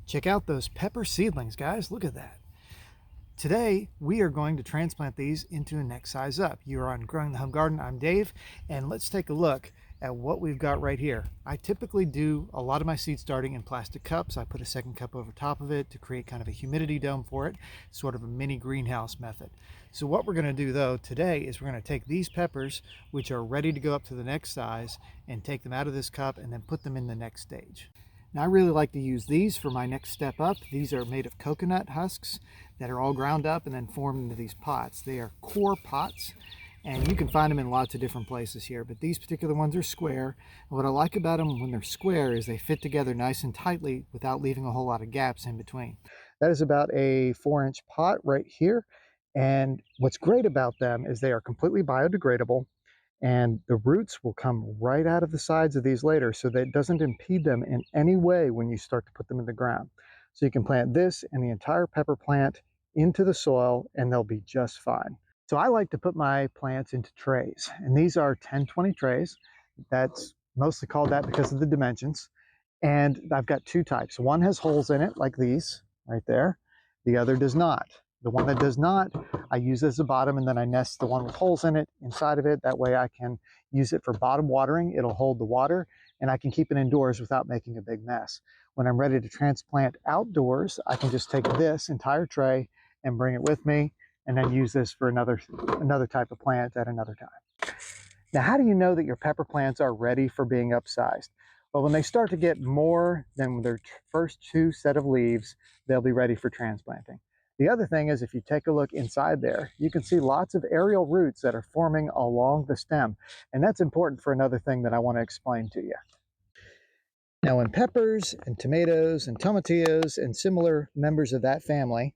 Check out those pepper seedlings, guys. Look at that. Today, we are going to transplant these into a next size up. You are on Growing the Home Garden. I'm Dave, and let's take a look at what we've got right here. I typically do a lot of my seed starting in plastic cups. I put a second cup over top of it to create kind of a humidity dome for it, sort of a mini greenhouse method. So what we're going to do though today is we're going to take these peppers, which are ready to go up to the next size, and take them out of this cup and then put them in the next stage. Now I really like to use these for my next step up. These are made of coconut husks that are all ground up and then formed into these pots. They are core pots, and you can find them in lots of different places here, but these particular ones are square. And what I like about them when they're square is they fit together nice and tightly without leaving a whole lot of gaps in between. That is about a 4-inch pot right here. And what's great about them is they are completely biodegradable, and the roots will come right out of the sides of these later, so that it doesn't impede them in any way when you start to put them in the ground. So you can plant this and the entire pepper plant into the soil and they'll be just fine. So I like to put my plants into trays, and these are 10-20 trays. That's mostly called that because of the dimensions. And I've got two types. One has holes in it like these right there. The other does not. The one that does not, I use as a bottom, and then I nest the one with holes in it inside of it. That way I can use it for bottom watering. It'll hold the water, and I can keep it indoors without making a big mess. When I'm ready to transplant outdoors, I can just take this entire tray and bring it with me, and then use this for another type of plant at another time. Now, how do you know that your pepper plants are ready for being upsized? Well, when they start to get more than their first two set of leaves, they'll be ready for transplanting. The other thing is, if you take a look inside there, you can see lots of aerial roots that are forming along the stem. And that's important for another thing that I want to explain to you. Now, when peppers and tomatoes and tomatillos and similar members of that family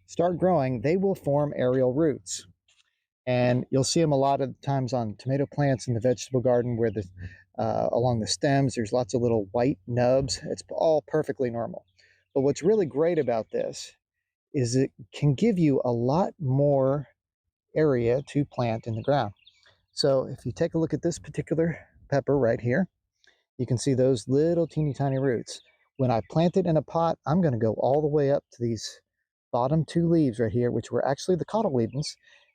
start growing, they will form aerial roots. And you'll see them a lot of times on tomato plants in the vegetable garden, where along the stems there's lots of little white nubs. It's all perfectly normal. But what's really great about this is it can give you a lot more area to plant in the ground. So if you take a look at this particular pepper right here, you can see those little teeny tiny roots. When I plant it in a pot, I'm going to go all the way up to these bottom two leaves right here, which were actually the cotyledons,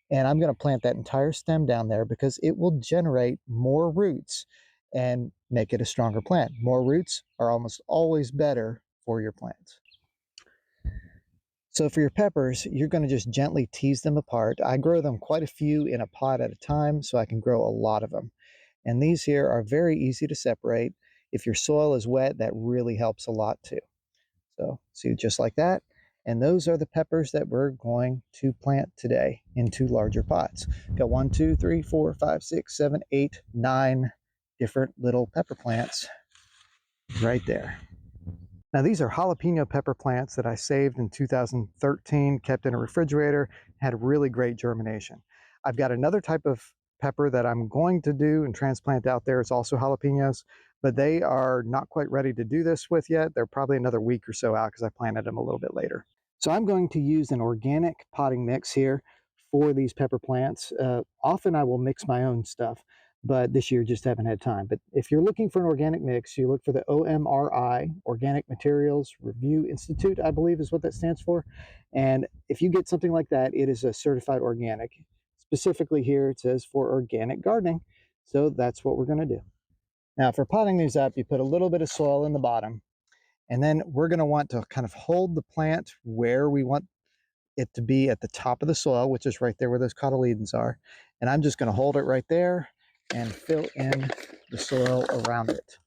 and I'm going to plant that entire stem down there because it will generate more roots and make it a stronger plant. More roots are almost always better for your plants. So for your peppers, you're going to just gently tease them apart. I grow them quite a few in a pot at a time, so I can grow a lot of them. And these here are very easy to separate. If your soil is wet, that really helps a lot too. So see, just like that. And those are the peppers that we're going to plant today into larger pots. Got 1, 2, 3, 4, 5, 6, 7, 8, 9 different little pepper plants right there. Now these are jalapeno pepper plants that I saved in 2013, kept in a refrigerator, had really great germination. I've got another type of pepper that I'm going to do and transplant out there. It's also jalapenos, but they are not quite ready to do this with yet. They're probably another week or so out because I planted them a little bit later. So I'm going to use an organic potting mix here for these pepper plants. Often I will mix my own stuff, but this year just haven't had time. But if you're looking for an organic mix, you look for the OMRI, Organic Materials Review Institute, I believe is what that stands for. And if you get something like that, it is a certified organic. Specifically here, it says for organic gardening. So that's what we're going to do. Now, for potting these up, you put a little bit of soil in the bottom, and then we're going to want to kind of hold the plant where we want it to be at the top of the soil, which is right there where those cotyledons are. And I'm just going to hold it right there and fill in the soil around it.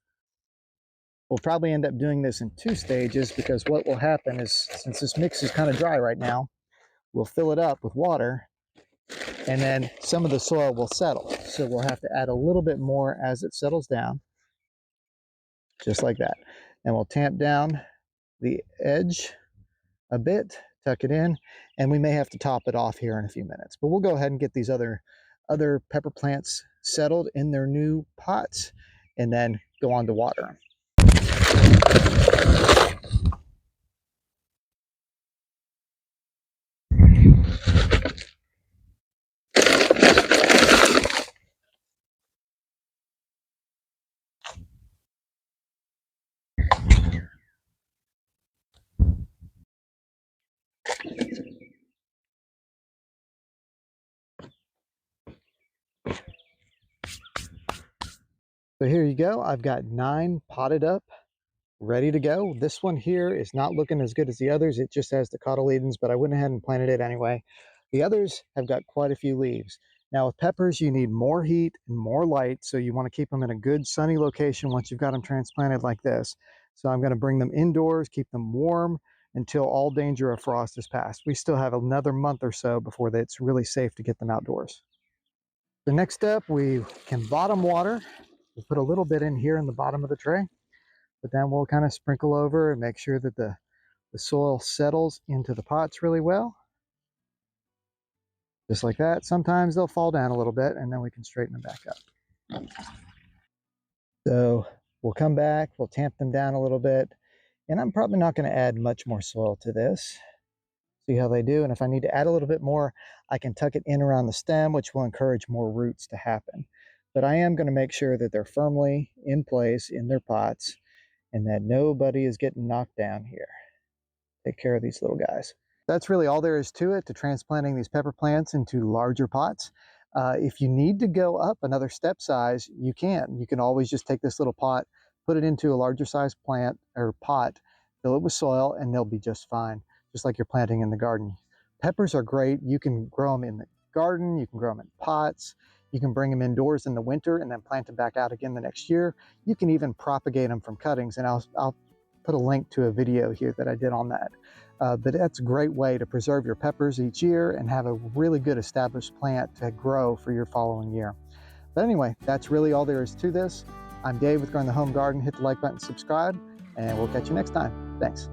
We'll probably end up doing this in 2 stages, because what will happen is, since this mix is kind of dry right now, we'll fill it up with water, and then some of the soil will settle. So we'll have to add a little bit more as it settles down, just like that. And we'll tamp down the edge a bit, tuck it in, and we may have to top it off here in a few minutes. But we'll go ahead and get these other pepper plants settled in their new pots, and then go on to water them. So here you go. I've got 9 potted up, ready to go. This one here is not looking as good as the others. It just has the cotyledons, but I went ahead and planted it anyway. The others have got quite a few leaves. Now with peppers, you need more heat and more light, so you want to keep them in a good sunny location once you've got them transplanted like this. So I'm going to bring them indoors, keep them warm until all danger of frost is past. We still have another month or so before it's really safe to get them outdoors. The next step, we can bottom water. We'll put a little bit in here in the bottom of the tray, but then we'll kind of sprinkle over and make sure that the soil settles into the pots really well. Just like that. Sometimes they'll fall down a little bit and then we can straighten them back up. So we'll come back, we'll tamp them down a little bit, and I'm probably not going to add much more soil to this. See how they do, and if I need to add a little bit more, I can tuck it in around the stem, which will encourage more roots to happen. But I am going to make sure that they're firmly in place in their pots and that nobody is getting knocked down here. Take care of these little guys. That's really all there is to it, to transplanting these pepper plants into larger pots. If you need to go up another step size, you can. You can always just take this little pot, put it into a larger size plant or pot, fill it with soil, and they'll be just fine, just like you're planting in the garden. Peppers are great. You can grow them in the garden, you can grow them in pots, you can bring them indoors in the winter and then plant them back out again the next year. You can even propagate them from cuttings, and I'll put a link to a video here that I did on that. But that's a great way to preserve your peppers each year and have a really good established plant to grow for your following year. But anyway, that's really all there is to this. I'm Dave with Growing the Home Garden. Hit the like button, subscribe, and we'll catch you next time. Thanks.